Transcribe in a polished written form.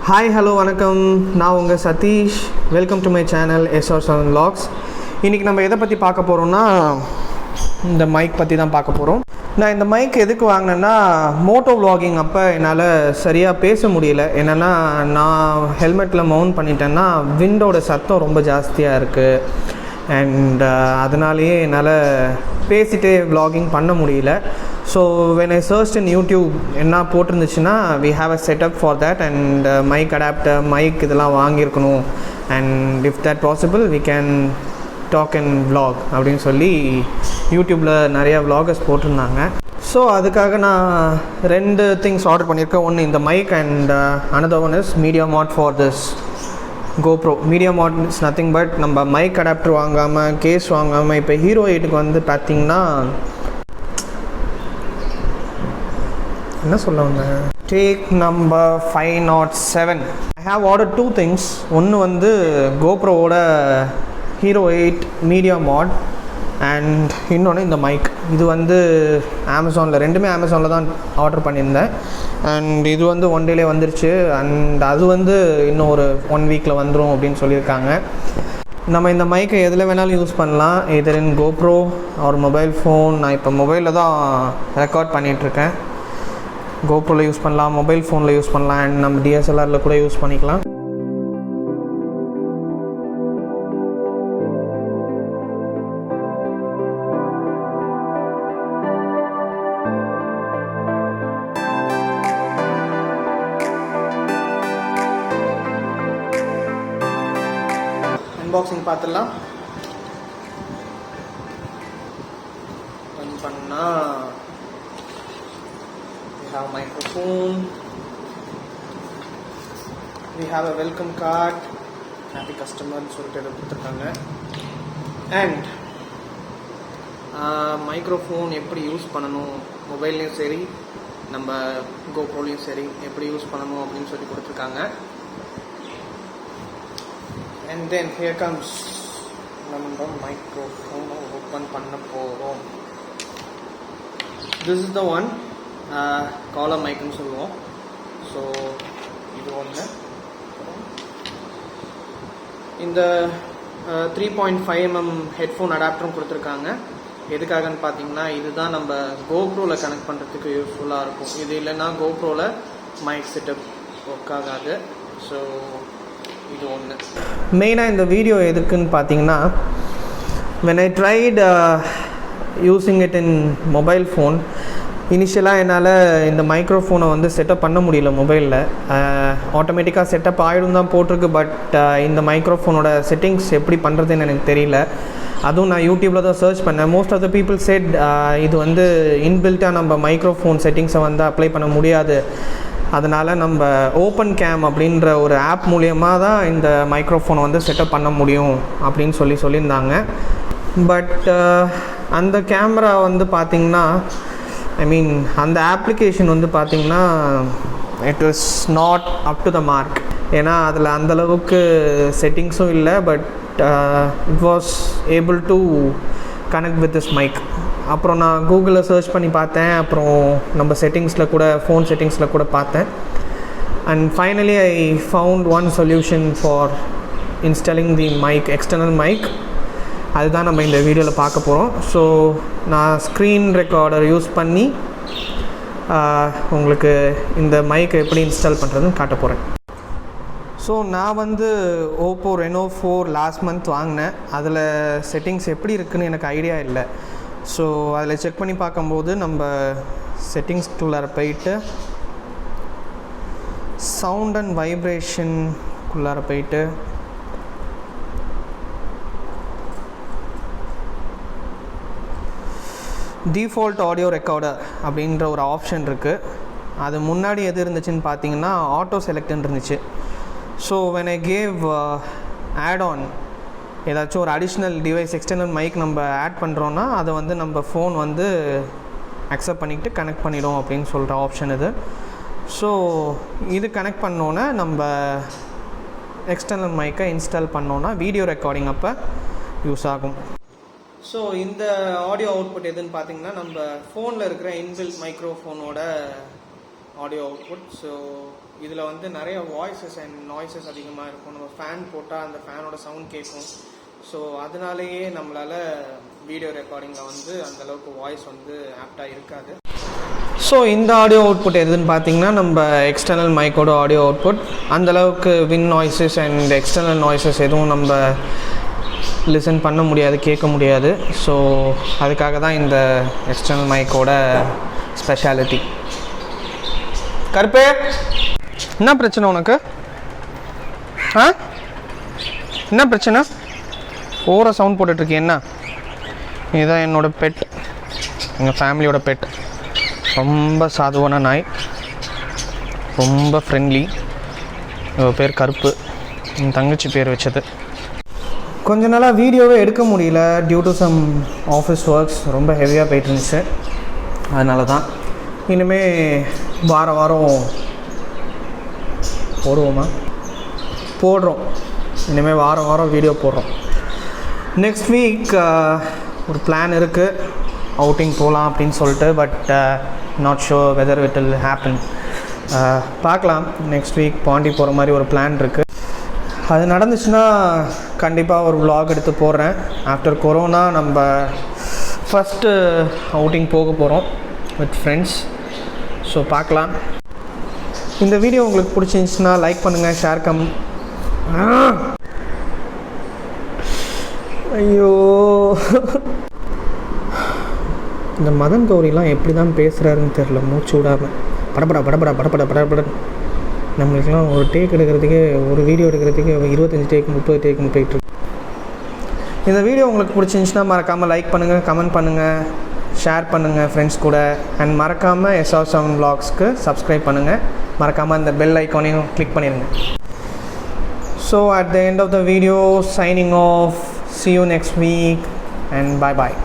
Hi hello வணக்கம், நான் உங்கள் Satish. Welcome to my channel SR7 Vlogs. இன்றைக்கி நம்ம எதை பற்றி பார்க்க போகிறோம்னா, இந்த மைக் பற்றி தான் பார்க்க போகிறோம். நான் இந்த மைக் எதுக்கு வாங்கினேன்னா, Motovlogging அப்போ என்னால் சரியாக பேச முடியல. என்னென்னா, நான் ஹெல்மெட்டில் மவுண்ட் பண்ணிட்டேன்னா விண்டோட சத்தம் ரொம்ப ஜாஸ்தியாக இருக்குது. அண்ட் அதனாலேயே என்னால் பேசிகிட்டே vlogging பண்ண முடியல. So when I searched in YouTube என்ன போட்டிருந்துச்சுன்னா, we have a setup for that and mic adapter, mic இதெல்லாம் வாங்கியிருக்கணும். and if that possible we can talk and vlog அப்படின்னு சொல்லி யூடியூப்பில் நிறையா vloggers போட்டிருந்தாங்க. ஸோ அதுக்காக நான் 2 திங்ஸ் ஆர்டர் பண்ணியிருக்கேன். ஒன்று இந்த mic and another one is media mod for this gopro. media mod is nothing but நம்ம மைக் அடாப்டர் வாங்காமல், கேஸ் வாங்காமல், இப்போ ஹீரோ 8க்கு வந்து பார்த்திங்கன்னா என்ன சொல்லுவாங்க, take number 507. I have order 2 things. ஒன்று வந்து கோப்ரோவோட ஹீரோ 8 மீடியா மாட் அண்ட் இன்னொன்று இந்த மைக். இது வந்து அமேசானில், ரெண்டுமே அமேசானில் தான் ஆர்டர் பண்ணியிருந்தேன். அண்ட் இது வந்து 1 டேலே வந்துருச்சு. அண்ட் அது வந்து இன்னும் ஒரு 1 வீக்கில் வந்துடும் அப்படின்னு சொல்லியிருக்காங்க. நம்ம இந்த மைக்கை எதில் வேணாலும் யூஸ் பண்ணலாம், எதர் இன் கோப்ரோ ஒரு மொபைல் ஃபோன். நான் இப்போ மொபைலில் தான் ரெக்கார்ட் பண்ணிகிட்ருக்கேன். கோப்ரோவில் யூஸ் பண்ணலாம், மொபைல் ஃபோனில் யூஸ் பண்ணலாம், அண்ட் நம்ம DSLRல கூட யூஸ் பண்ணிக்கலாம். அன்பாக்சிங் பார்த்துடலாம். பண்ணால் we have microphone, we have a welcome card, happy customer சொல்லிட்டு கொடுத்துருக்காங்க. அண்ட் மைக்ரோஃபோன் எப்படி யூஸ் பண்ணணும், மொபைல்லையும் சரி நம்ம கோப்ரோலையும் சரி எப்படி யூஸ் பண்ணணும் அப்படின்னு சொல்லி கொடுத்துருக்காங்க. அண்ட் தென் ஹியர் கம்ஸ் நம்ம மைக்ரோஃபோன் ஓப்பன் பண்ண போகிறோம். This is the one, collar மைக்குன்னு சொல்லுவோம். ஸோ இது ஒன்று. இந்த 3.5mm ஹெட்ஃபோன் அடாப்டரும் கொடுத்துருக்காங்க. எதுக்காகன்னு பார்த்தீங்கன்னா, இதுதான் நம்ம கோப்ரோவில் கனெக்ட் பண்ணுறதுக்கு யூஸ்ஃபுல்லாக இருக்கும். இது இல்லைன்னா கோப்ரோவில் மைக் செட்டப் ஒர்க் ஆகாது. ஸோ இது ஒன்று. மெயினாக இந்த வீடியோ எதுக்குன்னு பார்த்தீங்கன்னா, when I tried using it in mobile phone, இனிஷியலாக என்னால் இந்த மைக்ரோஃபோனை வந்து செட்டப் பண்ண முடியல மொபைலில். ஆட்டோமேட்டிக்காக செட்டப் ஆகிடும் தான் போட்டிருக்கு. பட் இந்த மைக்ரோஃபோனோட செட்டிங்ஸ் எப்படி பண்ணுறதுன்னு எனக்கு தெரியல. அதுவும் நான் யூடியூப்பில் தான் சர்ச் பண்ணேன். Most of the people said இது வந்து இன்பில்ட்டாக நம்ம மைக்ரோஃபோன் செட்டிங்ஸை வந்து அப்ளை பண்ண முடியாது, அதனால் நம்ம ஓப்பன் கேம் அப்படின்ற ஒரு ஆப் மூலியமாக தான் இந்த மைக்ரோஃபோனை வந்து செட்டப் பண்ண முடியும் அப்படின்னு சொல்லியிருந்தாங்க. பட் அந்த கேமரா வந்து பார்த்திங்கன்னா, அந்த அப்ளிகேஷன் வந்து பார்த்திங்கன்னா it was not up to the mark. ஏன்னா அதில் அந்தளவுக்கு செட்டிங்ஸும் இல்லை. But it was able to connect with this mic. அப்புறம் நான் கூகுளில் சர்ச் பண்ணி பார்த்தேன். அப்புறம் நம்ம செட்டிங்ஸில் கூட, ஃபோன் செட்டிங்ஸில் கூட பார்த்தேன். And finally I found one solution for installing the mic, external mic. அதுதான் நம்ம இந்த வீடியோவில் பார்க்க போகிறோம். ஸோ நான் ஸ்க்ரீன் ரெக்கார்டர் யூஸ் பண்ணி உங்களுக்கு இந்த மைக்கை எப்படி இன்ஸ்டால் பண்ணுறதுன்னு காட்ட போகிறேன். ஸோ நான் வந்து ஓப்போ ரெனோ 4 லாஸ்ட் மந்த் வாங்கினேன். அதில் செட்டிங்ஸ் எப்படி இருக்குதுன்னு எனக்கு ஐடியா இல்லை. ஸோ அதில் செக் பண்ணி பார்க்கும்போது நம்ம செட்டிங்ஸ்குள்ளார போயிட்டு சவுண்ட் அண்ட் வைப்ரேஷனுக்குள்ளார போயிட்டு டிஃபால்ட் ஆடியோ ரெக்கார்டர் அப்படின்ற ஒரு ஆப்ஷன் இருக்குது. அது முன்னாடி எது இருந்துச்சுன்னு பார்த்தீங்கன்னா ஆட்டோ செலக்ட்னு இருந்துச்சு. So when I gave add on ஏதாச்சும் ஒரு அடிஷ்னல் டிவைஸ், எக்ஸ்டர்னல் மைக் நம்ம ஆட் பண்ணுறோன்னா அதை வந்து நம்ம ஃபோன் வந்து அக்செப்ட் பண்ணிக்கிட்டு கனெக்ட் பண்ணிடும் அப்படின்னு சொல்கிற ஆப்ஷன் இது. ஸோ இது கனெக்ட் பண்ணோன்னே நம்ம எக்ஸ்டர்னல் மைக்கை இன்ஸ்டால் பண்ணோன்னா வீடியோ ரெக்கார்டிங் அப்போ யூஸ் ஆகும். ஸோ இந்த ஆடியோ அவுட்புட் எதுன்னு பார்த்தீங்கன்னா நம்ம ஃபோனில் இருக்கிற இன்பில்ட் மைக்ரோஃபோனோட ஆடியோ அவுட்புட். ஸோ இதில் வந்து நிறைய வாய்ஸஸ் அண்ட் நாய்ஸஸ் அதிகமாக இருக்கும். நம்ம ஃபேன் போட்டால் அந்த ஃபேனோட சவுண்ட் கேட்கும். ஸோ அதனாலேயே நம்மளால் வீடியோ ரெக்கார்டிங்கில் வந்து அந்தளவுக்கு வாய்ஸ் வந்து ஆப்டாக இருக்காது. ஸோ இந்த ஆடியோ அவுட்புட் எதுன்னு பார்த்தீங்கன்னா நம்ம எக்ஸ்டர்னல் மைக்கோட ஆடியோ அவுட்புட். அந்தளவுக்கு win noises and external noises எதுவும் நம்ம லிசன் பண்ண முடியாது, கேட்க முடியாது. ஸோ அதுக்காக தான் இந்த எக்ஸ்டர்னல் மைக்கோட ஸ்பெஷாலிட்டி. கருப்பே, என்ன பிரச்சனை உனக்கு? என்ன பிரச்சனை? ஓவரா சவுண்ட் போட்டுட்ருக்கேன். என்ன? இதுதான் என்னோடய பெட், எங்கள் ஃபேமிலியோட பெட். ரொம்ப சாதுவான நாய், ரொம்ப ஃப்ரெண்ட்லி. இவள் பேர் கருப்பு, என் தங்கச்சி பேர் வச்சது. கொஞ்ச நாளாக வீடியோவே எடுக்க முடியல due to some office works. ரொம்ப ஹெவியாக போயிட்டு இருந்துச்சு. அதனால தான் இனிமேல் வாரம் போடுறோம். இனிமேல் வாரம் வீடியோ போடுறோம். நெக்ஸ்ட் வீக் ஒரு பிளான் இருக்குது, அவுட்டிங் போகலாம் அப்படின்னு சொல்லிட்டு. But not sure whether it will happen. பார்க்கலாம். நெக்ஸ்ட் வீக் பாண்டி போகிற மாதிரி ஒரு பிளான் இருக்குது. அது நடந்துச்சுன்னா கண்டிப்பாக ஒரு vlog எடுத்து போடுறேன். ஆஃப்டர் கொரோனா நம்ம ஃபஸ்ட்டு அவுட்டிங் போக போகிறோம் வித் ஃப்ரெண்ட்ஸ். ஸோ பார்க்கலாம். இந்த வீடியோ உங்களுக்கு பிடிச்சிருந்துச்சுன்னா லைக் பண்ணுங்கள், ஷேர் ஐயோ இந்த மதன் கௌரிலாம் எப்படி தான் பேசுகிறாருன்னு தெரில. மூச்சு விடாமல் படப்பட நம்மளுக்கெல்லாம் ஒரு டேக் எடுக்கிறதுக்கே, ஒரு வீடியோ எடுக்கிறதுக்கே 25 டேக் 30 டேக்னு போயிட்டுருக்கு. இந்த வீடியோ உங்களுக்கு பிடிச்சிருந்துச்சுன்னா மறக்காமல் லைக் பண்ணுங்கள், கமெண்ட் பண்ணுங்கள், ஷேர் பண்ணுங்கள் ஃப்ரெண்ட்ஸ் கூட. அண்ட் மறக்காமல் SR7 vlogsக்கு சப்ஸ்கிரைப் பண்ணுங்கள். மறக்காமல் அந்த பெல் ஐக்கானையும் கிளிக் பண்ணிடுங்க. So at the end of the video, signing off. See you next week and bye bye.